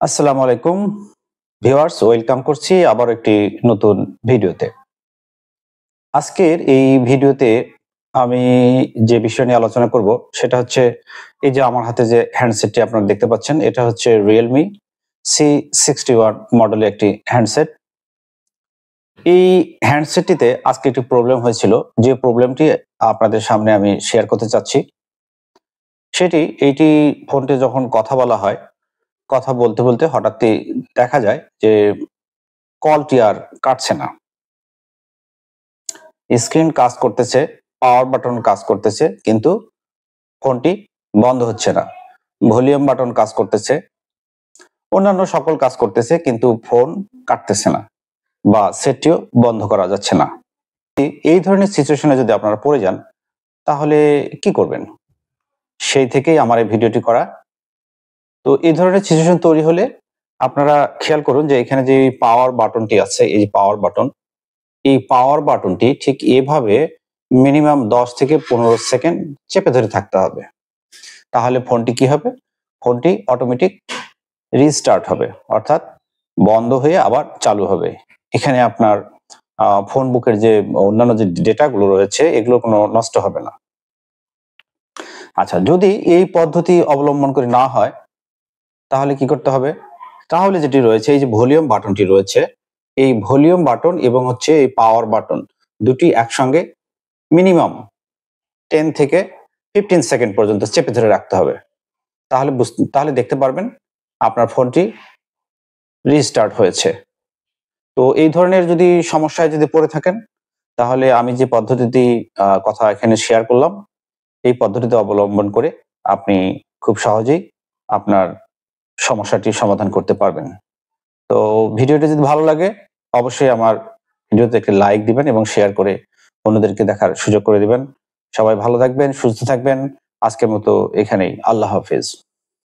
আসসালামু আলাইকুম viewers, welcome করছি আবার একটি নতুন ভিডিওতে। আজকের এই ভিডিওতে আমি যে বিষয় নিয়ে আলোচনা করব সেটা হচ্ছে এই যে আমার হাতে যে হ্যান্ডসেটটি আপনারা দেখতে পাচ্ছেন, এটা হচ্ছে Realme C61 মডেলের একটি হ্যান্ডসেট। এই হ্যান্ডসেটটিতে আজকে একটি প্রবলেম হয়েছিল, যে প্রবলেমটি আপনাদের সামনে আমি শেয়ার করতে চাচ্ছি। এইটি ফোনটি যখন কথা বলা হয়, কথা বলতে বলতে হঠাৎই দেখা যায় যে কলটি আর কাটছে না। স্ক্রিন কাজ করতেছে, পাওয়ার বাটন কাজ করতেছে, কিন্তু ফোনটি বন্ধ হচ্ছে না। ভলিউম বাটন কাজ করতেছে, অন্যান্য সকল কাজ করতেছে, কিন্তু ফোন কাটতেছে না বা সেটটিও বন্ধ করা যাচ্ছে না। এই ধরনের সিচুয়েশনে যদি আপনারা পড়ে যান, তাহলে কি করবেন? সেই থেকেই আমার এই ভিডিওটি করা। তো এই ধরনের সিচুয়েশন তৈরি হলে আপনারা খেয়াল করুন যে এখানে যে পাওয়ার বাটনটি আছে, এই যে পাওয়ার বাটন, এই পাওয়ার বাটনটি ঠিক এভাবে মিনিমাম 10 থেকে 15 সেকেন্ড চেপে ধরে থাকতে হবে। তাহলে ফোনটি কি হবে? ফোনটি অটোমেটিক রিস্টার্ট হবে, অর্থাৎ বন্ধ হয়ে আবার চালু হবে। এখানে আপনার ফোন বুকের যে অন্যান্য যে ডেটাগুলো রয়েছে, এগুলো কোনো নষ্ট হবে না। আচ্ছা, যদি এই পদ্ধতি অবলম্বন করে না হয়, তাহলে কি করতে হবে? তাহলে যেটি রয়েছে, এই যে ভলিউম বাটনটি রয়েছে, এই ভলিউম বাটন এবং হচ্ছে এই পাওয়ার বাটন দুটি একসঙ্গে মিনিমাম 10 থেকে 15 সেকেন্ড পর্যন্ত চেপে ধরে রাখতে হবে। তাহলে দেখতে পারবেন আপনার ফোনটি রিস্টার্ট হয়েছে। তো এই ধরনের যদি সমস্যায় যদি পড়ে থাকেন, তাহলে আমি যে পদ্ধতিটি কথা এখানে শেয়ার করলাম, এই পদ্ধতিতে অবলম্বন করে আপনি খুব সহজেই আপনার সমস্যাটির সমাধান করতে পারবেন। তো ভিডিওটি যদি ভালো লাগে, অবশ্যই আমার ভিডিওতে একটি লাইক দিবেন এবং শেয়ার করে অন্যদেরকে দেখার সুযোগ করে দিবেন। সবাই ভালো থাকবেন, সুস্থ থাকবেন। আজকের মতো এখানেই। আল্লাহ হাফেজ।